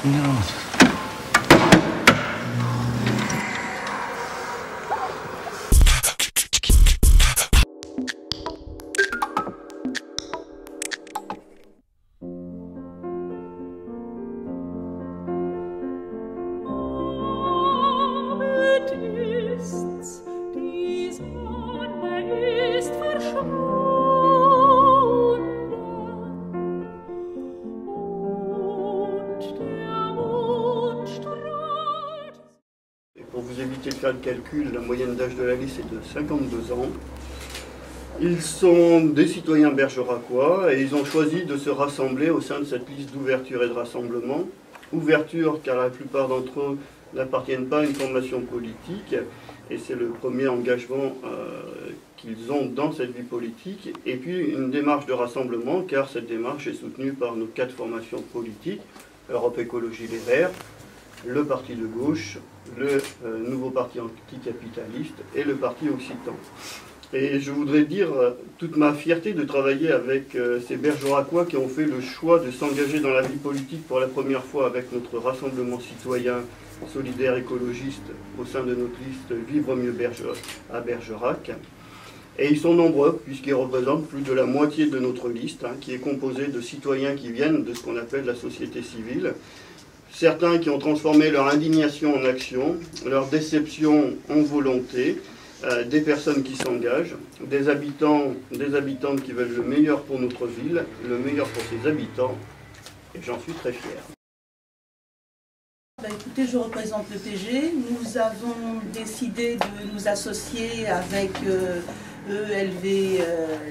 Non. Pour vous éviter de faire le calcul, la moyenne d'âge de la liste est de 52 ans. Ils sont des citoyens bergeracois et ils ont choisi de se rassembler au sein de cette liste d'ouverture et de rassemblement. Ouverture car la plupart d'entre eux n'appartiennent pas à une formation politique et c'est le premier engagement qu'ils ont dans cette vie politique. Et puis une démarche de rassemblement car cette démarche est soutenue par nos 4 formations politiques, Europe Écologie Les Verts, le parti de gauche, le nouveau parti anticapitaliste et le parti occitan. Et je voudrais dire toute ma fierté de travailler avec ces bergeracois qui ont fait le choix de s'engager dans la vie politique pour la première fois avec notre rassemblement citoyen solidaire écologiste au sein de notre liste Vivre mieux à Bergerac. Et ils sont nombreux puisqu'ils représentent plus de la moitié de notre liste qui est composée de citoyens qui viennent de ce qu'on appelle la société civile. Certains qui ont transformé leur indignation en action, leur déception en volonté, des personnes qui s'engagent, des habitants, des habitantes qui veulent le meilleur pour notre ville, le meilleur pour ses habitants, et j'en suis très fier. Écoutez, je représente le PG. Nous avons décidé de nous associer avec ELV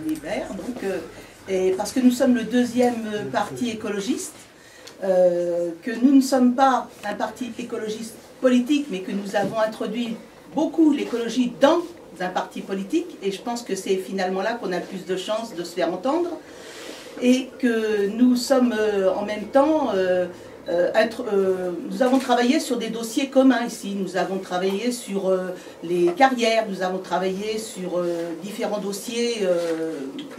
Les Verts, et parce que nous sommes le 2e parti écologiste. Que nous ne sommes pas un parti écologiste politique, mais que nous avons introduit beaucoup l'écologie dans un parti politique, et je pense que c'est finalement là qu'on a plus de chances de se faire entendre, et que nous sommes en même temps, nous avons travaillé sur des dossiers communs ici, nous avons travaillé sur les carrières, nous avons travaillé sur différents dossiers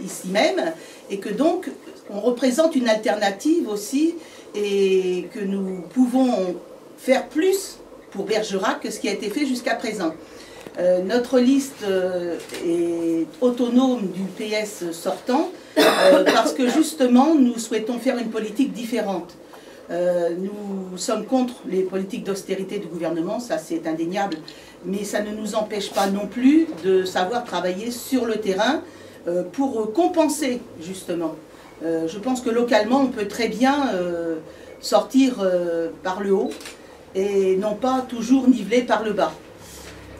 ici même, et que donc on représente une alternative aussi, et que nous pouvons faire plus pour Bergerac que ce qui a été fait jusqu'à présent. Notre liste est autonome du PS sortant parce que justement nous souhaitons faire une politique différente. Nous sommes contre les politiques d'austérité du gouvernement, ça c'est indéniable, mais ça ne nous empêche pas non plus de savoir travailler sur le terrain pour compenser justement. Je pense que localement, on peut très bien sortir par le haut et non pas toujours niveler par le bas.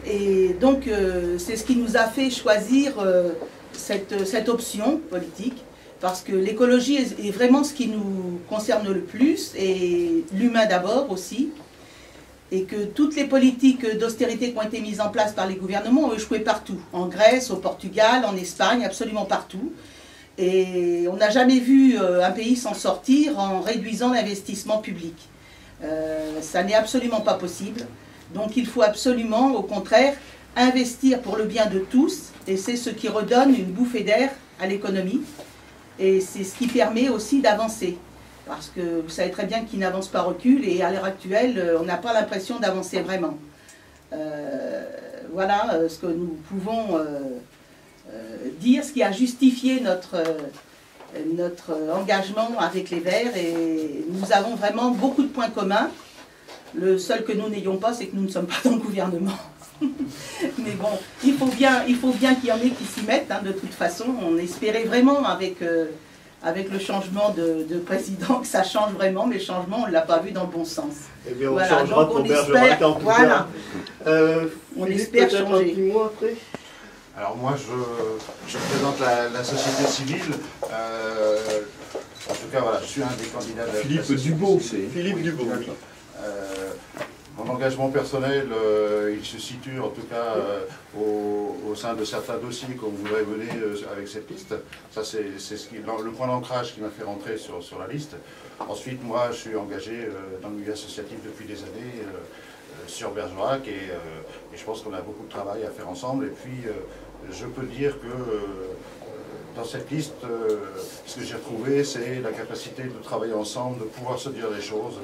Et donc, c'est ce qui nous a fait choisir cette option politique, parce que l'écologie est vraiment ce qui nous concerne le plus, et l'humain d'abord aussi, et que toutes les politiques d'austérité qui ont été mises en place par les gouvernements ont échoué partout, en Grèce, au Portugal, en Espagne, absolument partout. Et on n'a jamais vu un pays s'en sortir en réduisant l'investissement public. Ça n'est absolument pas possible. Donc il faut absolument, au contraire, investir pour le bien de tous. Et c'est ce qui redonne une bouffée d'air à l'économie. Et c'est ce qui permet aussi d'avancer. Parce que vous savez très bien qu'il n'avance pas recule. Et à l'heure actuelle, on n'a pas l'impression d'avancer vraiment. Voilà ce que nous pouvons... dire ce qui a justifié notre engagement avec les Verts, et nous avons vraiment beaucoup de points communs. Le seul que nous n'ayons pas, c'est que nous ne sommes pas dans le gouvernement. Mais bon, il faut bien qu'il y en ait qui s'y mettent, de toute façon. On espérait vraiment avec le changement de président que ça change vraiment, mais le changement, on ne l'a pas vu dans le bon sens. Eh bien, on changera pour Bergerac en tout cas. On espère changer. Un petit mot après. Alors moi, je représente la société civile. En tout cas, voilà, je suis un des candidats de Philippe Dubeau, c'est Philippe Dubeau. Mon engagement personnel, il se situe en tout cas au sein de certains dossiers qu'on voudrait mener avec cette liste. Ça, c'est le point d'ancrage qui m'a fait rentrer sur la liste. Ensuite, moi, je suis engagé dans le milieu associatif depuis des années sur Bergerac, et je pense qu'on a beaucoup de travail à faire ensemble. Et puis, je peux dire que dans cette liste, ce que j'ai retrouvé, c'est la capacité de travailler ensemble, de pouvoir se dire les choses,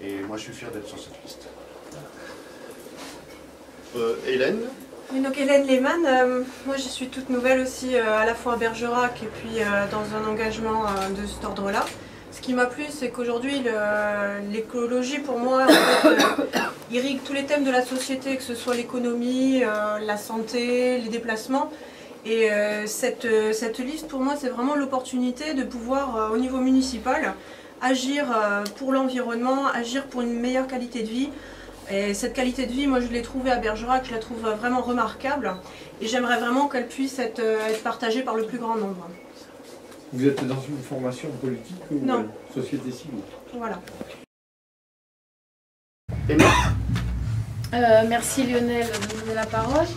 et moi je suis fier d'être sur cette liste. Hélène? Oui, donc Hélène Lehmann, moi je suis toute nouvelle aussi, à la fois à Bergerac et puis dans un engagement de cet ordre-là. Ce qui m'a plu, c'est qu'aujourd'hui, l'écologie, pour moi, en fait, irrigue tous les thèmes de la société, que ce soit l'économie, la santé, les déplacements. Et cette liste, pour moi, c'est vraiment l'opportunité de pouvoir, au niveau municipal, agir pour l'environnement, agir pour une meilleure qualité de vie. Et cette qualité de vie, moi, je l'ai trouvée à Bergerac, je la trouve vraiment remarquable. Et j'aimerais vraiment qu'elle puisse être partagée par le plus grand nombre. Vous êtes dans une formation politique ou non. Société civile? Voilà. Merci Lionel de me donner la parole.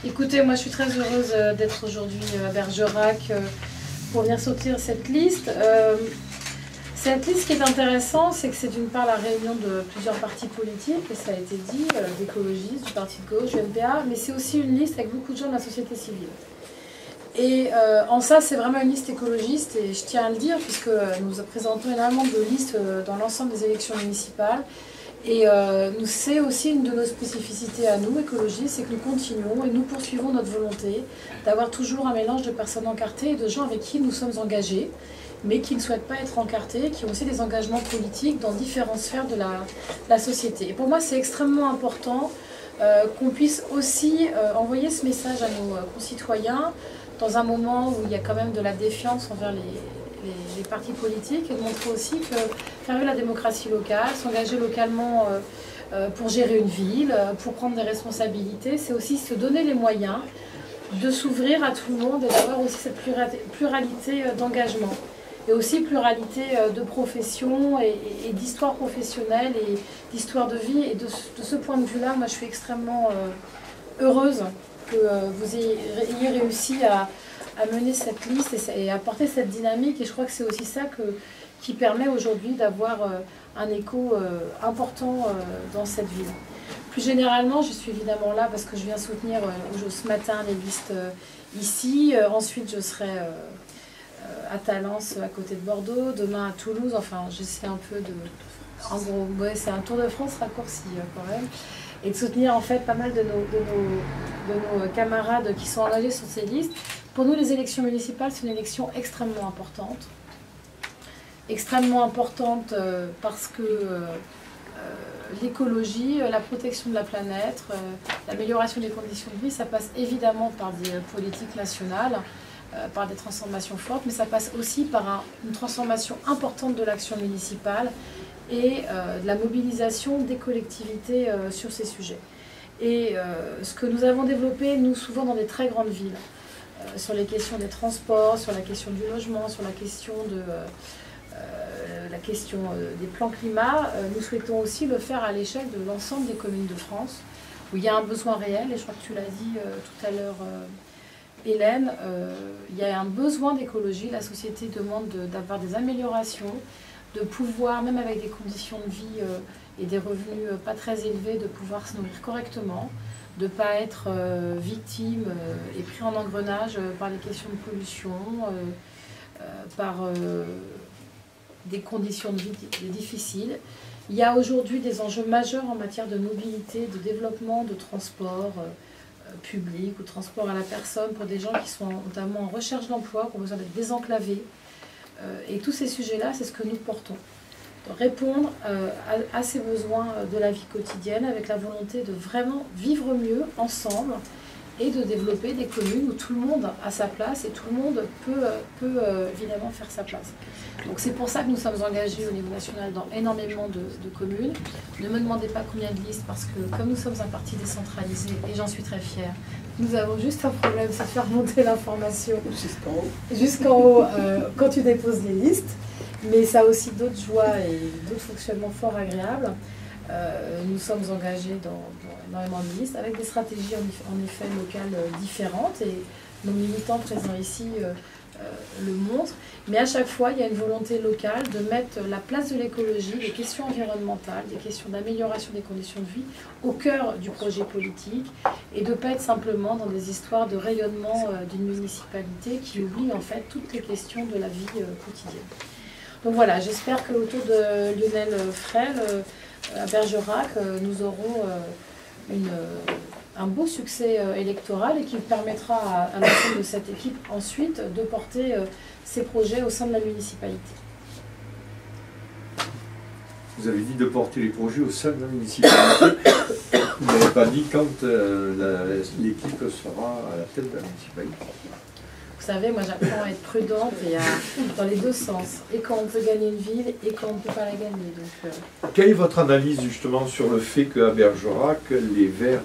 Écoutez, moi je suis très heureuse d'être aujourd'hui à Bergerac pour venir soutenir cette liste. Cette liste, ce qui est intéressant, c'est que c'est d'une part la réunion de plusieurs partis politiques, et ça a été dit, d'écologistes, du parti de gauche, du NPA, mais c'est aussi une liste avec beaucoup de gens de la société civile. Et en ça, c'est vraiment une liste écologiste, et je tiens à le dire, puisque nous présentons énormément de listes dans l'ensemble des élections municipales. Et c'est aussi une de nos spécificités à nous, écologistes, c'est que nous continuons et nous poursuivons notre volonté d'avoir toujours un mélange de personnes encartées et de gens avec qui nous sommes engagés, mais qui ne souhaitent pas être encartés, qui ont aussi des engagements politiques dans différentes sphères de la société. Et pour moi, c'est extrêmement important qu'on puisse aussi envoyer ce message à nos concitoyens dans un moment où il y a quand même de la défiance envers les partis politiques, et de montrer aussi que faire vivre la démocratie locale, s'engager localement pour gérer une ville, pour prendre des responsabilités, c'est aussi se donner les moyens de s'ouvrir à tout le monde et d'avoir aussi cette pluralité d'engagement. Et aussi pluralité de professions et d'histoire professionnelle et d'histoire de vie. Et de ce point de vue-là, moi je suis extrêmement heureuse que vous ayez réussi à mener cette liste et à apporter cette dynamique. Et je crois que c'est aussi ça qui permet aujourd'hui d'avoir un écho important dans cette ville. Plus généralement, je suis évidemment là parce que je viens soutenir ce matin les listes ici. Ensuite, je serai à Talence, à côté de Bordeaux. Demain à Toulouse. Enfin, j'essaie un peu de... En gros, ouais, c'est un tour de France raccourci quand même. Et de soutenir en fait pas mal de nos camarades qui sont engagés sur ces listes. Pour nous, les élections municipales, c'est une élection extrêmement importante. Extrêmement importante parce que l'écologie, la protection de la planète, l'amélioration des conditions de vie, ça passe évidemment par des politiques nationales, par des transformations fortes, mais ça passe aussi par une transformation importante de l'action municipale et de la mobilisation des collectivités sur ces sujets. Et ce que nous avons développé, nous, souvent dans des très grandes villes, sur les questions des transports, sur la question du logement, sur la question des plans climat, nous souhaitons aussi le faire à l'échelle de l'ensemble des communes de France, où il y a un besoin réel, et je crois que tu l'as dit tout à l'heure, Hélène, il y a un besoin d'écologie, la société demande d'avoir des améliorations, de pouvoir, même avec des conditions de vie et des revenus pas très élevés, de pouvoir se nourrir correctement, de ne pas être victime et pris en engrenage par les questions de pollution, par des conditions de vie difficiles. Il y a aujourd'hui des enjeux majeurs en matière de mobilité, de développement, de transport public ou transport à la personne pour des gens qui sont notamment en recherche d'emploi, qui ont besoin d'être désenclavés. Et tous ces sujets-là, c'est ce que nous portons. De répondre à ces besoins de la vie quotidienne avec la volonté de vraiment vivre mieux ensemble et de développer des communes où tout le monde a sa place et tout le monde peut évidemment faire sa place. Donc c'est pour ça que nous sommes engagés au niveau national dans énormément de communes. Ne me demandez pas combien de listes parce que comme nous sommes un parti décentralisé, et j'en suis très fière, nous avons juste un problème, c'est de faire monter l'information jusqu'en haut quand tu déposes les listes. Mais ça a aussi d'autres joies et d'autres fonctionnements fort agréables. Nous sommes engagés dans énormément de listes avec des stratégies en effet locales différentes et nos militants présents ici le montre. Mais à chaque fois, il y a une volonté locale de mettre la place de l'écologie, des questions environnementales, des questions d'amélioration des conditions de vie au cœur du projet politique et de ne pas être simplement dans des histoires de rayonnement d'une municipalité qui oublie en fait toutes les questions de la vie quotidienne. Donc voilà, j'espère qu'autour de Lionel Frel, à Bergerac, nous aurons un beau succès électoral et qui permettra à l'ensemble de cette équipe ensuite de porter ces projets au sein de la municipalité. Vous avez dit de porter les projets au sein de la municipalité. Vous n'avez pas dit quand l'équipe sera à la tête de la municipalité. Vous savez, moi j'apprends à être prudente et dans les deux sens. Et quand on peut gagner une ville et quand on ne peut pas la gagner. Donc, Quelle est votre analyse justement sur le fait qu'à Bergerac, les Verts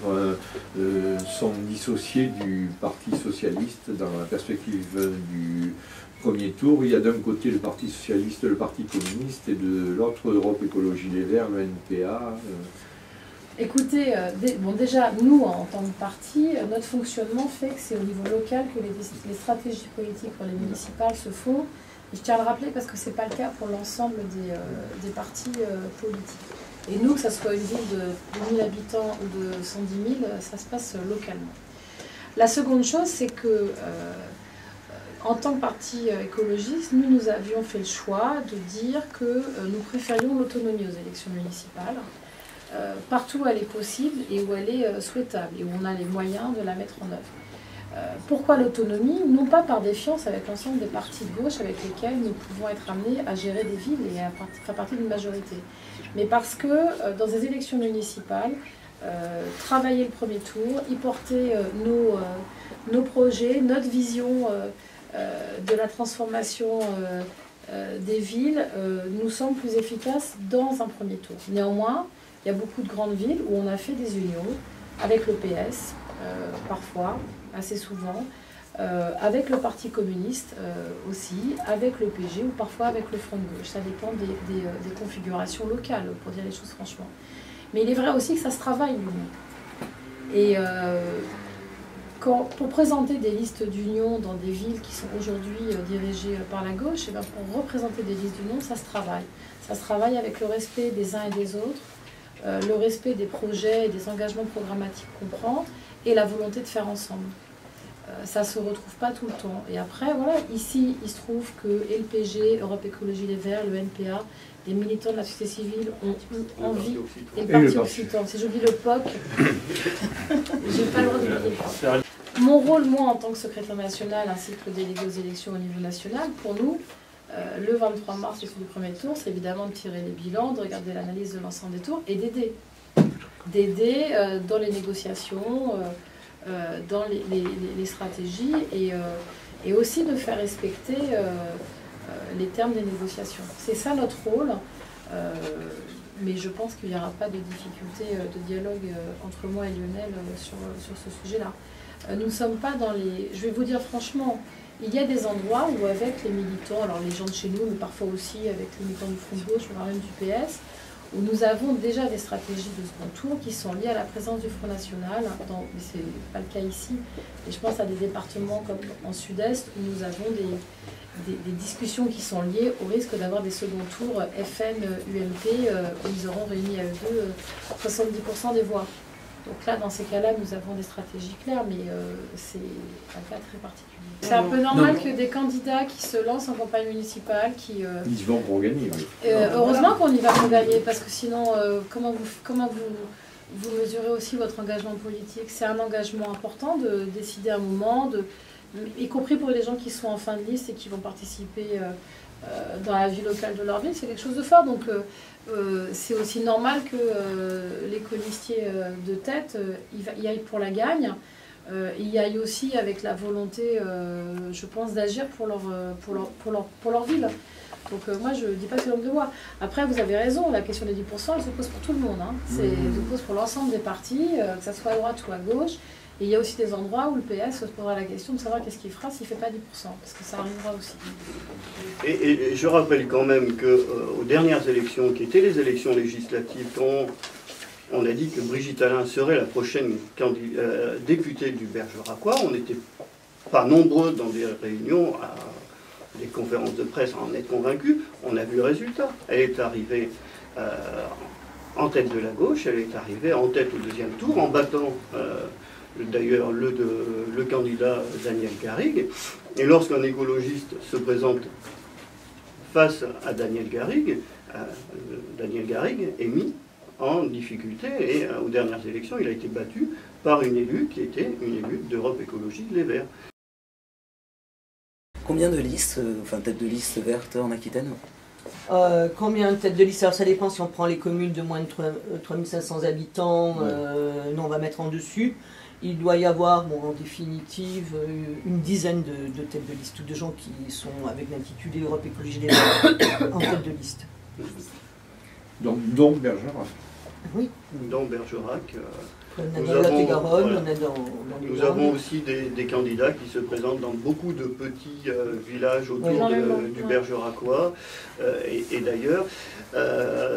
sont dissociés du Parti Socialiste dans la perspective du premier tour? Il y a d'un côté le Parti Socialiste, le Parti Communiste et de l'autre Europe Écologie Les Verts, le NPA. Écoutez, bon, déjà, nous, en tant que parti, notre fonctionnement fait que c'est au niveau local que les stratégies politiques pour les municipales se font. Et je tiens à le rappeler parce que ce n'est pas le cas pour l'ensemble des partis politiques. Et nous, que ce soit une ville de 1000 habitants ou de 110 000, ça se passe localement. La seconde chose, c'est que, en tant que parti écologiste, nous avions fait le choix de dire que nous préférions l'autonomie aux élections municipales. Partout où elle est possible et où elle est souhaitable et où on a les moyens de la mettre en œuvre. Pourquoi l'autonomie? Non pas par défiance avec l'ensemble des partis de gauche avec lesquels nous pouvons être amenés à gérer des villes et à faire partie d'une majorité, mais parce que dans des élections municipales, travailler le premier tour, y porter nos projets, notre vision de la transformation des villes nous semble plus efficace dans un premier tour. Néanmoins, il y a beaucoup de grandes villes où on a fait des unions avec le PS, parfois, assez souvent, avec le Parti communiste aussi, avec le PG ou parfois avec le Front de gauche. Ça dépend des configurations locales, pour dire les choses franchement. Mais il est vrai aussi que ça se travaille, l'union. Et pour présenter des listes d'union dans des villes qui sont aujourd'hui dirigées par la gauche, et bien pour représenter des listes d'union, ça se travaille. Ça se travaille avec le respect des uns et des autres, le respect des projets et des engagements programmatiques qu'on prend et la volonté de faire ensemble. Ça ne se retrouve pas tout le temps. Et après, voilà, ici, il se trouve que LPG, Europe Écologie Les Verts, le NPA, les militants de la société civile ont envie, et le Parti Occitan. Si j'oublie le POC, j'ai pas le droit d'oublier le POC. Mon rôle, moi, en tant que secrétaire national, ainsi que le délégué aux élections au niveau national, pour nous, le 23 mars, du premier tour, c'est évidemment de tirer les bilans, de regarder l'analyse de l'ensemble des tours et d'aider. D'aider dans les négociations, dans les stratégies et aussi de faire respecter les termes des négociations. C'est ça notre rôle, mais je pense qu'il n'y aura pas de difficulté de dialogue entre moi et Lionel sur ce sujet-là. Nous ne sommes pas dans les... Je vais vous dire franchement, il y a des endroits où avec les militants, alors les gens de chez nous, mais parfois aussi avec les militants du Front de gauche, voire même du PS, où nous avons déjà des stratégies de second tour qui sont liées à la présence du Front National, mais ce n'est pas le cas ici, et je pense à des départements comme en Sud-Est, où nous avons des discussions qui sont liées au risque d'avoir des second tours FN, UMP, où ils auront réuni à eux deux 70% des voix. Donc là, dans ces cas-là, nous avons des stratégies claires, mais c'est un cas très particulier. C'est un peu normal que des candidats qui se lancent en campagne municipale, qui... Ils y vont pour gagner. Oui. Heureusement qu'on y va pour gagner, parce que sinon, comment vous mesurez aussi votre engagement politique? C'est un engagement important de décider un moment, y compris pour les gens qui sont en fin de liste et qui vont participer dans la vie locale de leur ville, c'est quelque chose de fort. Donc c'est aussi normal que les colistiers de tête y aillent pour la gagne. Il y aille aussi avec la volonté, je pense, d'agir pour leur ville. Donc moi, je ne dis pas que c'est l'homme de bois. Après, vous avez raison, la question des 10%, elle se pose pour tout le monde. Hein. Elle se pose pour l'ensemble des partis, que ce soit à droite ou à gauche. Et il y a aussi des endroits où le PS se posera la question de savoir qu'est-ce qu'il fera s'il ne fait pas 10%, parce que ça arrivera aussi. Et je rappelle quand même qu'aux dernières élections, qui étaient les élections législatives, quand on a dit que Brigitte Allain serait la prochaine députée du Bergeracois, on n'était pas nombreux dans des réunions des conférences de presse à en être convaincue. On a vu le résultat. Elle est arrivée en tête de la gauche, elle est arrivée en tête au deuxième tour, en battant d'ailleurs le candidat Daniel Garrigue. Et lorsqu'un écologiste se présente face à Daniel Garrigue est mis en difficulté et aux dernières élections, il a été battu par une élue qui était une élue d'Europe Écologie Les Verts. Combien de listes, têtes de liste vertes en Aquitaine? Combien de têtes de liste? Alors ça dépend si on prend les communes de moins de 3500 habitants, non, on va mettre en dessus. Il doit y avoir, bon, en définitive, une dizaine de têtes de liste, de gens qui sont avec l'intitulé Europe Écologie Les Verts en tête de liste. Donc Bergerac. Oui. Dans Bergerac. Nous avons aussi des candidats qui se présentent dans beaucoup de petits villages autour du Bergeracois. Et d'ailleurs,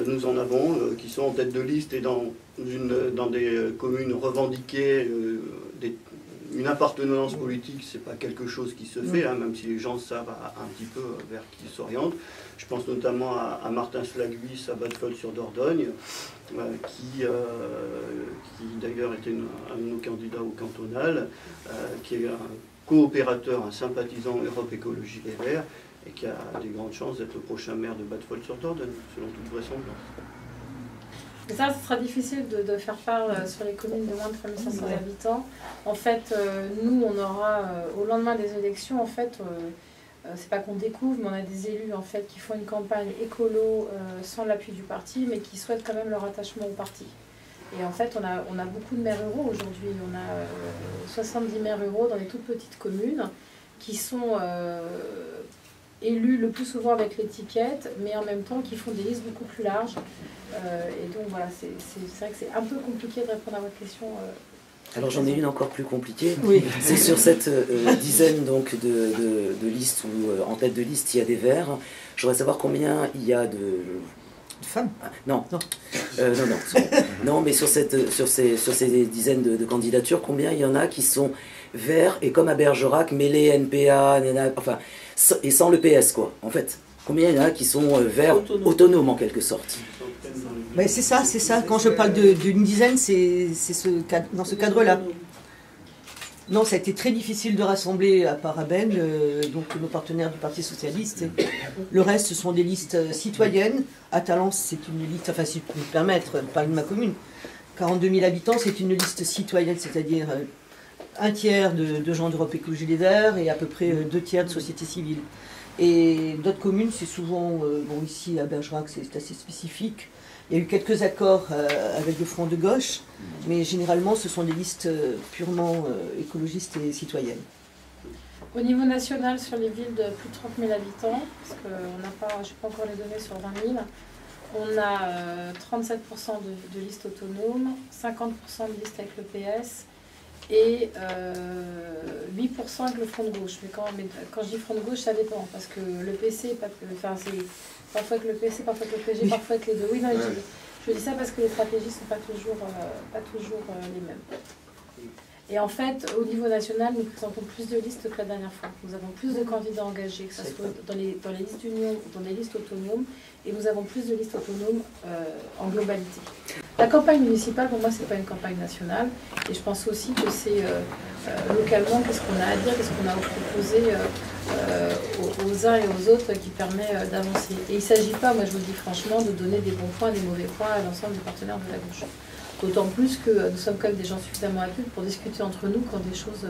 nous en avons qui sont en tête de liste et dans des communes revendiquées, une appartenance politique, c'est pas quelque chose qui se fait, même si les gens savent un petit peu vers qui ils s'orientent. Je pense notamment à Martin Slaghuis à Badefol-sur-Dordogne, qui d'ailleurs était un de nos candidats au cantonal, qui est un coopérateur, un sympathisant Europe Écologie Les Verts, et qui a des grandes chances d'être le prochain maire de Badefol-sur-Dordogne, selon toute vraisemblance. Et ça, ce sera difficile de faire part sur les communes de moins de 3500 habitants. En fait, nous, on aura, au lendemain des élections, en fait, c'est pas qu'on découvre, mais on a des élus en fait qui font une campagne écolo sans l'appui du parti, mais qui souhaitent quand même leur attachement au parti. Et en fait, on a beaucoup de maires ruraux aujourd'hui. On a 70 maires ruraux dans les toutes petites communes qui sont élus le plus souvent avec l'étiquette, mais en même temps qui font des listes beaucoup plus larges. Et donc voilà, c'est vrai que c'est un peu compliqué de répondre à votre question. Alors j'en ai une encore plus compliquée. Oui. C'est sur cette dizaine donc de listes où en tête de liste il y a des verts. Je voudrais savoir combien il y a de femmes. Non. Non, mais sur ces dizaines de candidatures, combien il y en a qui sont verts et comme à Bergerac, mêlés NPA, enfin, et sans le PS quoi. En fait, combien il y en a qui sont verts autonomes en quelque sorte? Ben c'est ça. Quand je parle d'une dizaine, c'est dans ce cadre-là. Non, ça a été très difficile de rassembler à part Aben, donc nos partenaires du Parti Socialiste. Le reste, ce sont des listes citoyennes. À Talence, c'est une liste, enfin, si je peux me permettre, pas de ma commune. 42 000 habitants, c'est une liste citoyenne, c'est-à-dire un tiers de gens d'Europe Écologie Les Verts et à peu près 2 tiers de société civile. Et d'autres communes, c'est souvent, bon ici à Bergerac, c'est assez spécifique. Il y a eu quelques accords avec le Front de gauche, mais généralement ce sont des listes purement écologistes et citoyennes. Au niveau national, sur les villes de plus de 30 000 habitants, parce que je n'ai pas encore les données sur 20 000, on a 37% de listes autonomes, 50% de listes avec le PS et 8% avec le Front de gauche. Mais quand je dis Front de gauche, ça dépend, parce que le PC, c'est parfois avec le PC, parfois avec le PG, parfois avec les deux. Oui, non, je dis ça parce que les stratégies ne sont pas toujours les mêmes. Et en fait, au niveau national, nous présentons plus de listes que la dernière fois. Nous avons plus de candidats engagés, que ce soit dans les listes d'union ou dans les listes autonomes, et nous avons plus de listes autonomes en globalité. La campagne municipale, pour moi, c'est pas une campagne nationale, et je pense aussi que c'est localement, qu'est-ce qu'on a à dire, qu'est-ce qu'on a à proposer aux uns et aux autres qui permet d'avancer. Et il ne s'agit pas, moi je vous le dis franchement, de donner des bons points, des mauvais points à l'ensemble des partenaires de la gauche. D'autant plus que nous sommes quand même des gens suffisamment adultes pour discuter entre nous quand des choses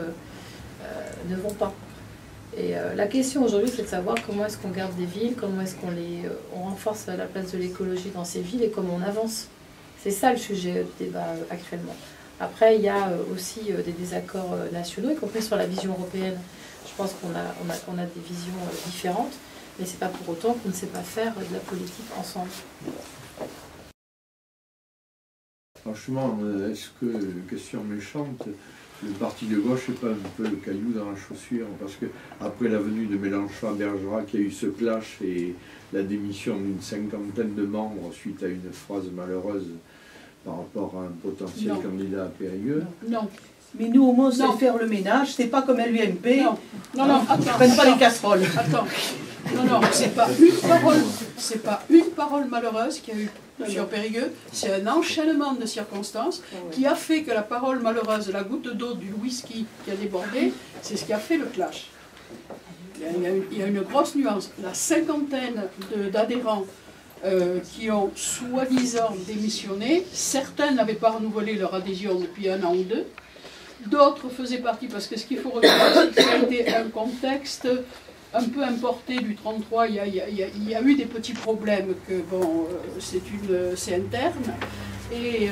ne vont pas. Et la question aujourd'hui, c'est de savoir comment est-ce qu'on garde des villes, comment est-ce qu'on renforce la place de l'écologie dans ces villes et comment on avance. C'est ça le sujet du débat actuellement. Après, il y a aussi des désaccords nationaux, y compris sur la vision européenne. Je pense qu'on a des visions différentes, mais ce n'est pas pour autant qu'on ne sait pas faire de la politique ensemble. Franchement, est-ce que, question méchante, le parti de gauche n'est pas un peu le caillou dans la chaussure? Parce qu'après la venue de Mélenchon à Bergerac, il y a eu ce clash et la démission d'une 50aine de membres suite à une phrase malheureuse par rapport à un potentiel candidat à Périgueux. Non. Mais nous, au moins, on Non. sait faire le ménage. C'est pas comme à l'UMP. Non, non, attends. Ils prennent pas les casseroles. Attends. Non, c'est pas une parole malheureuse qu'il y a eu sur Périgueux, c'est un enchaînement de circonstances qui a fait que la parole malheureuse, la goutte d'eau du whisky qui a débordé, c'est ce qui a fait le clash. Il y a une grosse nuance. La cinquantaine d'adhérents qui ont soi-disant démissionné, certains n'avaient pas renouvelé leur adhésion depuis 1 an ou 2, d'autres faisaient partie, parce que ce qu'il faut reconnaître, c'est que ça a été un contexte un peu importé du 33, il y a eu des petits problèmes que, bon, c'est interne, et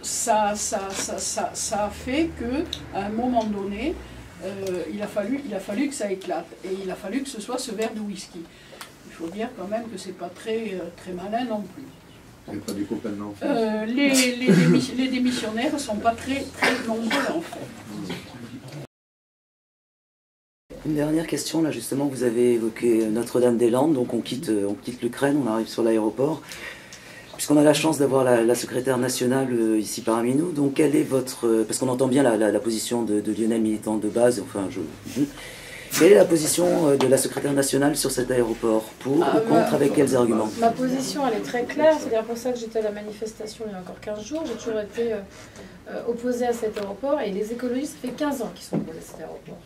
ça a fait qu'à un moment donné, il a fallu que ça éclate, et il a fallu que ce soit ce verre de whisky. Il faut dire quand même que c'est pas très malin non plus. C'est pas des copains d'enfance. Les démissionnaires ne sont pas très nombreux en fait. Une dernière question, là justement, vous avez évoqué Notre-Dame-des-Landes, donc on quitte l'Ukraine, on arrive sur l'aéroport. Puisqu'on a la chance d'avoir la secrétaire nationale ici parmi nous, donc quelle est votre... Parce qu'on entend bien la position de Lionel, militant de base, enfin quelle est la position de la secrétaire nationale sur cet aéroport? Pour ou contre, avec quels arguments? Ma position, elle est très claire, c'est d'ailleurs pour ça que j'étais à la manifestation il y a encore 15 jours, j'ai toujours été opposée à cet aéroport, et les écologistes, ça fait 15 ans qu'ils sont opposés à cet aéroport.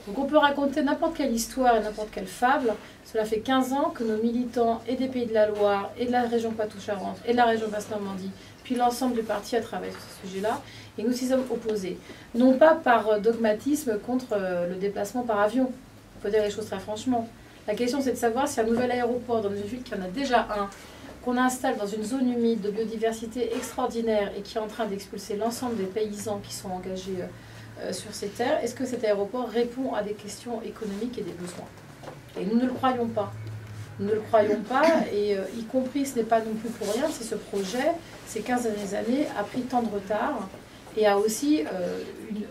Donc on peut raconter n'importe quelle histoire et n'importe quelle fable. Cela fait 15 ans que nos militants et des Pays de la Loire, et de la région Poitou-Charentes, et de la région Basse-Normandie, puis l'ensemble du parti a travaillé sur ce sujet-là, et nous s'y sommes opposés. Non pas par dogmatisme contre le déplacement par avion, il faut dire les choses très franchement. La question c'est de savoir si un nouvel aéroport dans une ville qui en a déjà un, qu'on installe dans une zone humide de biodiversité extraordinaire et qui est en train d'expulser l'ensemble des paysans qui sont engagés sur ces terres, est-ce que cet aéroport répond à des questions économiques et des besoins? Et nous ne le croyons pas. Nous ne le croyons pas, et y compris, ce n'est pas non plus pour rien, c'est ce projet, ces 15 dernières années, a pris tant de retard et a aussi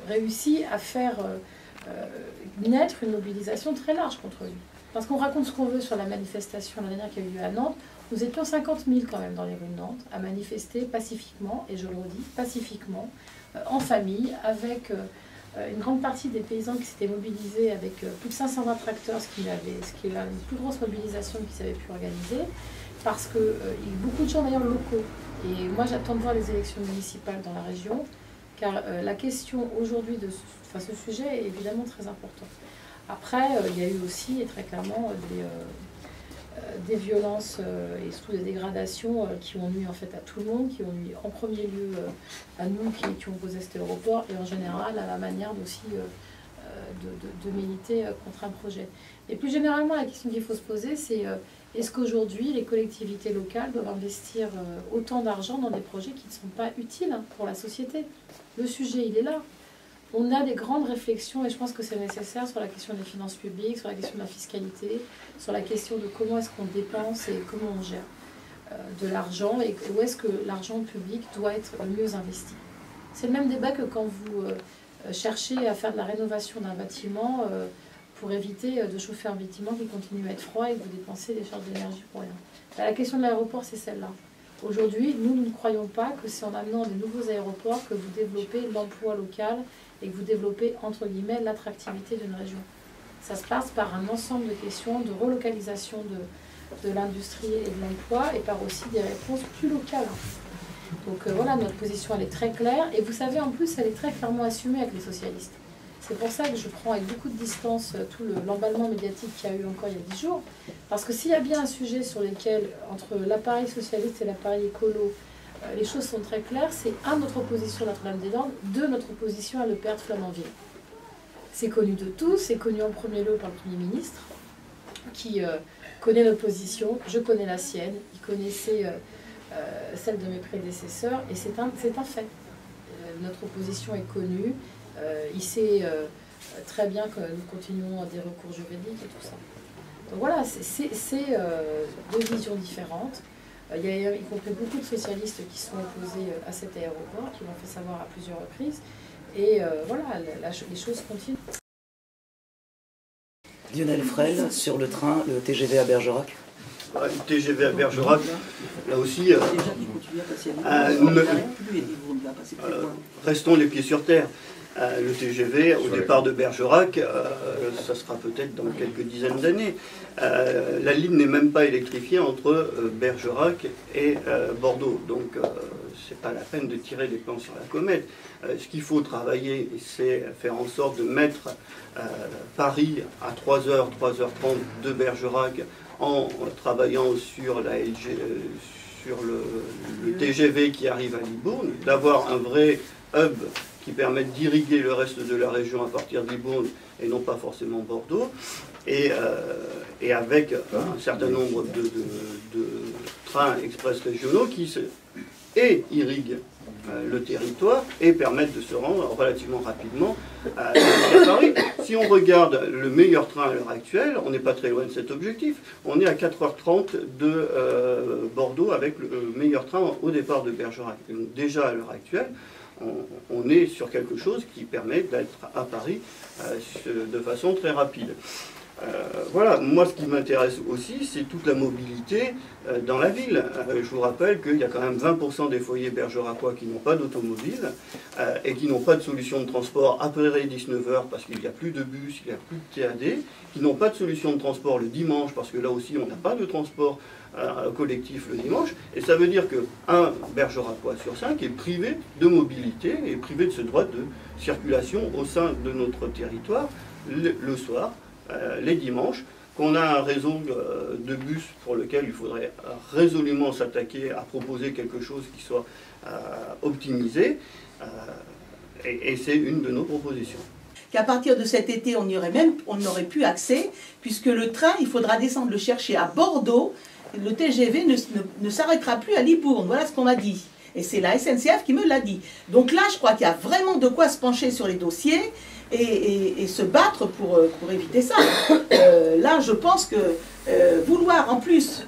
réussi à faire naître une mobilisation très large contre lui. Parce qu'on raconte ce qu'on veut sur la manifestation, la dernière qui a eu lieu à Nantes, nous étions 50 000 quand même dans les rues de Nantes, à manifester pacifiquement, et je le redis, pacifiquement, en famille, avec une grande partie des paysans qui s'étaient mobilisés avec plus de 520 tracteurs, ce qui est la plus grosse mobilisation qu'ils avaient pu organiser, parce que il y a beaucoup de gens d'ailleurs locaux. Et moi j'attends de voir les élections municipales dans la région, car la question aujourd'hui de ce sujet est évidemment très important. Après, il y a eu aussi, et très clairement, des violences et surtout des dégradations qui ont nui en fait à tout le monde, qui ont nui en premier lieu à nous qui ont posé cet aéroport, et en général à la manière aussi de militer contre un projet. Et plus généralement, la question qu'il faut se poser, c'est est-ce qu'aujourd'hui les collectivités locales doivent investir autant d'argent dans des projets qui ne sont pas utiles pour la société? Le sujet, il est là. On a des grandes réflexions, et je pense que c'est nécessaire, sur la question des finances publiques, sur la question de la fiscalité, sur la question de comment est-ce qu'on dépense et comment on gère de l'argent, et où est-ce que l'argent public doit être le mieux investi. C'est le même débat que quand vous cherchez à faire de la rénovation d'un bâtiment pour éviter de chauffer un bâtiment qui continue à être froid et que vous dépensez des charges d'énergie pour rien. La question de l'aéroport, c'est celle-là. Aujourd'hui, nous ne croyons pas que c'est en amenant des nouveaux aéroports que vous développez l'emploi local et que vous développez, entre guillemets, l'attractivité d'une région. Ça se passe par un ensemble de questions de relocalisation de l'industrie et de l'emploi, et par aussi des réponses plus locales. Donc voilà, notre position elle est très claire, et vous savez en plus elle est très clairement assumée avec les socialistes. C'est pour ça que je prends avec beaucoup de distance tout l'emballement médiatique qu'il y a eu encore il y a 10 jours, parce que s'il y a bien un sujet sur lequel, entre l'appareil socialiste et l'appareil écolo, les choses sont très claires, c'est notre opposition à Notre-Dame-des-Landes, notre opposition à l'EPR de Flamanville. C'est connu de tous, c'est connu en premier lieu par le Premier ministre, qui connaît notre position, je connais la sienne, il connaissait celle de mes prédécesseurs, et c'est un fait. Notre opposition est connue, il sait très bien que nous continuons des recours juridiques et tout ça. Donc voilà, c'est deux visions différentes. Il y a y compris beaucoup de socialistes qui sont opposés à cet aéroport, qui l'ont fait savoir à plusieurs reprises. Et voilà, les choses continuent. Lionel Frel, sur le train, le TGV à Bergerac. Le TGV à Bergerac, là aussi, restons les pieds sur terre. Le TGV au départ de Bergerac, ça sera peut-être dans quelques dizaines d'années. La ligne n'est même pas électrifiée entre Bergerac et Bordeaux, donc c'est pas la peine de tirer des plans sur la comète. Ce qu'il faut travailler, c'est faire en sorte de mettre Paris à 3h, 3h30 de Bergerac en travaillant sur le TGV qui arrive à Libourne, d'avoir un vrai hub qui permettent d'irriguer le reste de la région à partir de Libourne et non pas forcément Bordeaux, et avec un certain nombre de trains express régionaux qui irriguent le territoire et permettent de se rendre relativement rapidement à Paris. Si on regarde le meilleur train à l'heure actuelle, on n'est pas très loin de cet objectif. On est à 4h30 de Bordeaux avec le meilleur train au départ de Bergerac. Donc déjà à l'heure actuelle, on est sur quelque chose qui permet d'être à Paris de façon très rapide. Voilà, moi ce qui m'intéresse aussi, c'est toute la mobilité dans la ville. Je vous rappelle qu'il y a quand même 20% des foyers bergeracois qui n'ont pas d'automobile et qui n'ont pas de solution de transport après 19h parce qu'il n'y a plus de bus, il n'y a plus de TAD, qui n'ont pas de solution de transport le dimanche parce que là aussi on n'a pas de transport collectif le dimanche, et ça veut dire qu'un bergeracois sur 5 est privé de mobilité et privé de ce droit de circulation au sein de notre territoire le soir, les dimanches, qu'on a un réseau de bus pour lequel il faudrait résolument s'attaquer à proposer quelque chose qui soit optimisé, et c'est une de nos propositions. Qu'à partir de cet été, on n'aurait plus accès, puisque le train, il faudra descendre le chercher à Bordeaux. Le TGV ne s'arrêtera plus à Libourne, voilà ce qu'on m'a dit. Et c'est la SNCF qui me l'a dit. Donc là, je crois qu'il y a vraiment de quoi se pencher sur les dossiers et se battre pour éviter ça. Là, je pense que vouloir en plus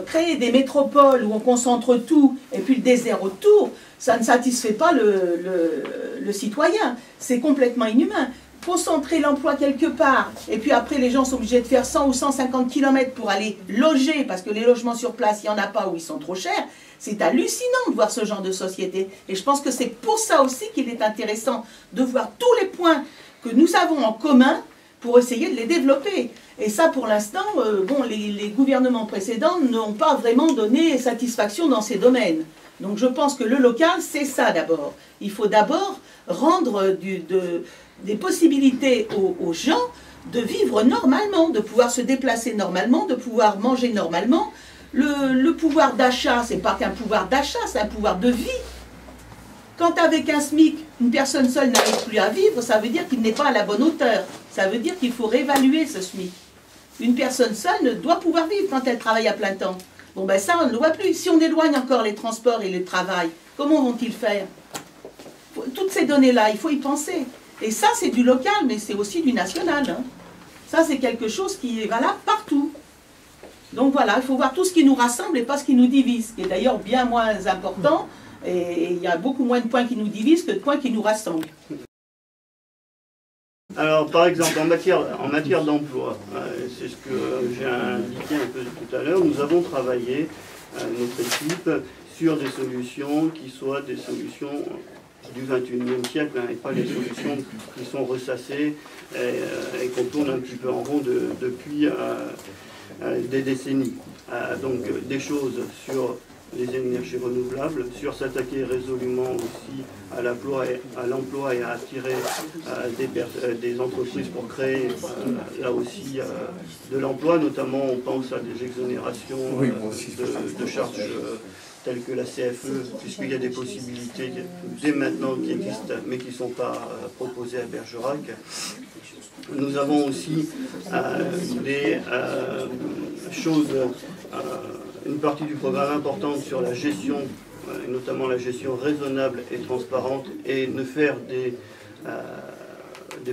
créer des métropoles où on concentre tout et puis le désert autour, ça ne satisfait pas le citoyen. C'est complètement inhumain. Concentrer l'emploi quelque part, et puis après les gens sont obligés de faire 100 ou 150 km pour aller loger, parce que les logements sur place, il n'y en a pas ou ils sont trop chers. C'est hallucinant de voir ce genre de société. Et je pense que c'est pour ça aussi qu'il est intéressant de voir tous les points que nous avons en commun pour essayer de les développer. Et ça, pour l'instant, bon, les gouvernements précédents n'ont pas vraiment donné satisfaction dans ces domaines. Donc je pense que le local, c'est ça d'abord. Il faut d'abord rendre des possibilités aux gens de vivre normalement, de pouvoir se déplacer normalement, de pouvoir manger normalement. Le pouvoir d'achat, c'est pas qu'un pouvoir d'achat, c'est un pouvoir de vie. Quand avec un SMIC, une personne seule n'arrive plus à vivre, ça veut dire qu'il n'est pas à la bonne hauteur. Ça veut dire qu'il faut réévaluer ce SMIC. Une personne seule doit pouvoir vivre quand elle travaille à plein temps. Bon ben ça, on ne le voit plus. Si on éloigne encore les transports et le travail, comment vont-ils faire? Toutes ces données-là, il faut y penser. Et ça, c'est du local, mais c'est aussi du national. Hein. Ça, c'est quelque chose qui est valable partout. Donc voilà, il faut voir tout ce qui nous rassemble et pas ce qui nous divise, ce qui est d'ailleurs bien moins important. Et il y a beaucoup moins de points qui nous divisent que de points qui nous rassemblent. Alors, par exemple, en matière d'emploi, c'est ce que j'ai indiqué un peu tout à l'heure, nous avons travaillé, notre équipe, sur des solutions qui soient des solutions du XXIe siècle, et pas les solutions qui sont ressassées et qu'on tourne un petit peu en rond depuis des décennies. Donc des choses sur les énergies renouvelables, sur s'attaquer résolument aussi à l'emploi et à attirer des entreprises pour créer là aussi de l'emploi, notamment on pense à des exonérations de charges telles que la CFE, puisqu'il y a des possibilités dès maintenant qui existent, mais qui ne sont pas proposées à Bergerac. Nous avons aussi des choses, une partie du programme importante sur la gestion, et notamment la gestion raisonnable et transparente, et ne faire des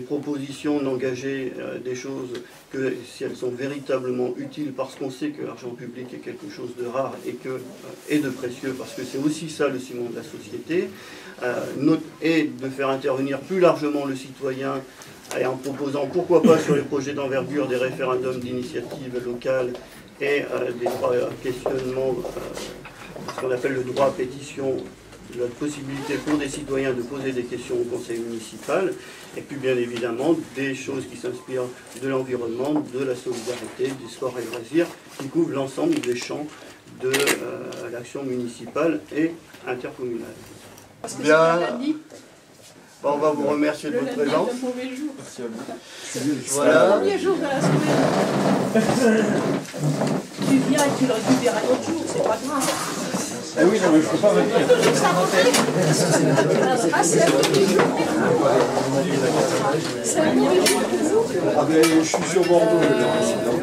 propositions, d'engager des choses que si elles sont véritablement utiles, parce qu'on sait que l'argent public est quelque chose de rare et de précieux, parce que c'est aussi ça le ciment de la société, et de faire intervenir plus largement le citoyen, et en proposant pourquoi pas sur les projets d'envergure des référendums d'initiative locale et des droits à questionnement, ce qu'on appelle le droit à pétition, la possibilité pour des citoyens de poser des questions au conseil municipal, et puis bien évidemment des choses qui s'inspirent de l'environnement, de la solidarité, du sport et loisirs, qui couvrent l'ensemble des champs de l'action municipale et intercommunale. Bien, on va vous remercier de votre présence. Le mauvais jour. Merci à vous. C'est le Voilà. premier jour de la semaine. Tu viens et tu le récupères un autre jour, c'est pas grave. Ah oui, non, mais je ne peux pas venir. Ah, c'est un mauvais jour. C'est un mauvais jour pour vous. Ah ben, je suis sur Bordeaux. Donc,